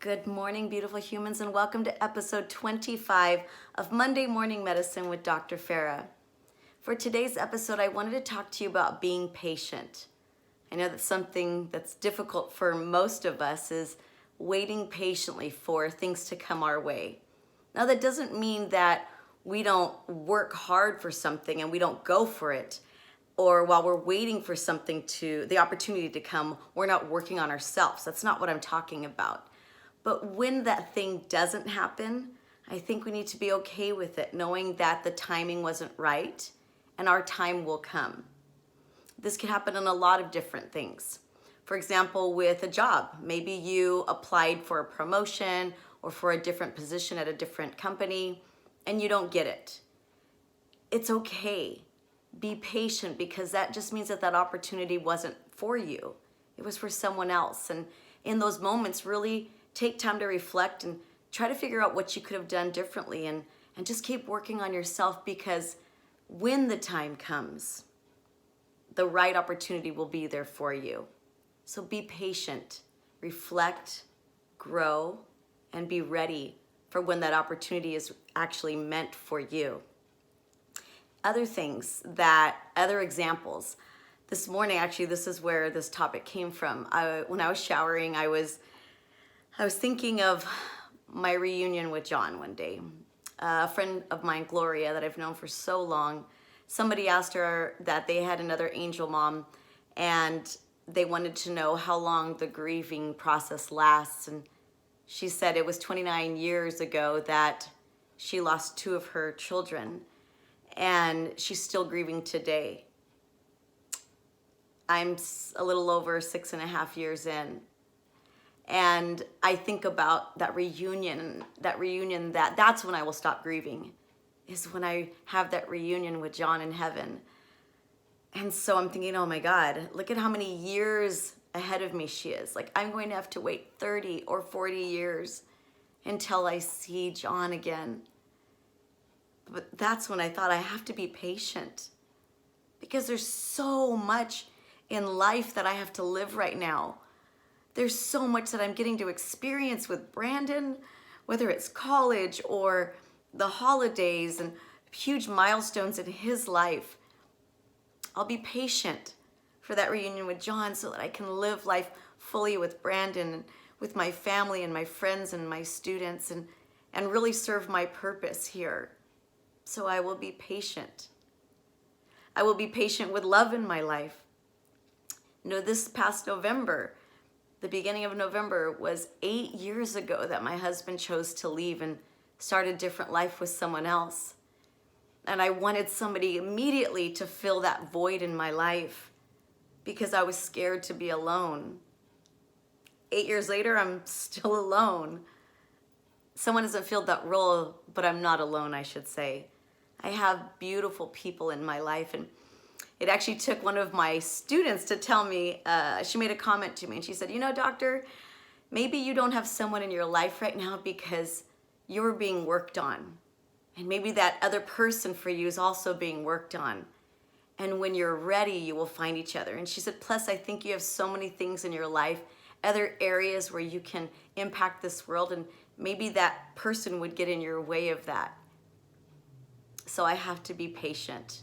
Good morning, beautiful humans, and welcome to episode 25 of Monday Morning Medicine with Dr. Farah. For today's episode, I wanted to talk to you about being patient. I know that something that's difficult for most of us is waiting patiently for things to come our way. Now, that doesn't mean that we don't work hard for something and we don't go for it, or while we're waiting for the opportunity to come, we're not working on ourselves. That's not what I'm talking about. But when that thing doesn't happen, I think we need to be okay with it, knowing that the timing wasn't right and our time will come. This can happen in a lot of different things. For example, with a job, maybe you applied for a promotion or for a different position at a different company and you don't get it. It's okay. Be patient, because that just means that opportunity wasn't for you. It was for someone else. And in those moments, really take time to reflect and try to figure out what you could have done differently, and just keep working on yourself, because when the time comes, the right opportunity will be there for you. So be patient, reflect, grow, and be ready for when that opportunity is actually meant for you. Other examples. This morning, actually, this is where this topic came from. When I was showering, I was thinking of my reunion with John one day. A friend of mine, Gloria, that I've known for so long, somebody asked her that they had another angel mom, and they wanted to know how long the grieving process lasts. And she said it was 29 years ago that she lost two of her children, and she's still grieving today. I'm a little over 6.5 years in. And I think about that reunion, that's when I will stop grieving, is when I have that reunion with John in heaven. And so I'm thinking, oh my God, look at how many years ahead of me she is. Like, I'm going to have to wait 30 or 40 years until I see John again. But that's when I thought I have to be patient, because there's so much in life that I have to live right now. There's so much that I'm getting to experience with Brandon, whether it's college or the holidays and huge milestones in his life. I'll be patient for that reunion with John so that I can live life fully with Brandon, and with my family and my friends and my students, and really serve my purpose here. So I will be patient. I will be patient with love in my life. This past November, the beginning of November, was 8 years ago that my husband chose to leave and start a different life with someone else. And I wanted somebody immediately to fill that void in my life, because I was scared to be alone. 8 years later, I'm still alone. Someone hasn't filled that role, but I'm not alone, I should say. I have beautiful people in my life, and it actually took one of my students to tell me, she made a comment to me, and she said, doctor, maybe you don't have someone in your life right now because you're being worked on. And maybe that other person for you is also being worked on. And when you're ready, you will find each other. And she said, plus, I think you have so many things in your life, other areas where you can impact this world, and maybe that person would get in your way of that. So I have to be patient.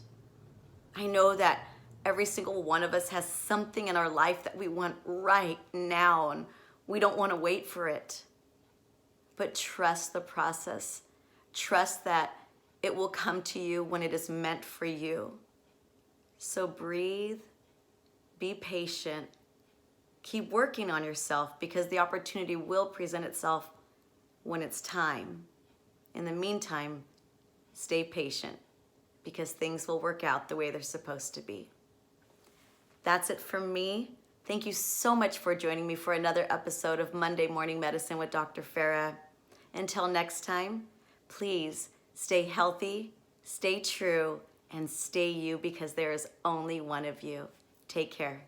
I know that every single one of us has something in our life that we want right now, and we don't want to wait for it. But trust the process. Trust that it will come to you when it is meant for you. So breathe, be patient, keep working on yourself, because the opportunity will present itself when it's time. In the meantime, stay patient, because things will work out the way they're supposed to be. That's it from me. Thank you so much for joining me for another episode of Monday Morning Medicine with Dr. Farah. Until next time, please stay healthy, stay true, and stay you, because there is only one of you. Take care.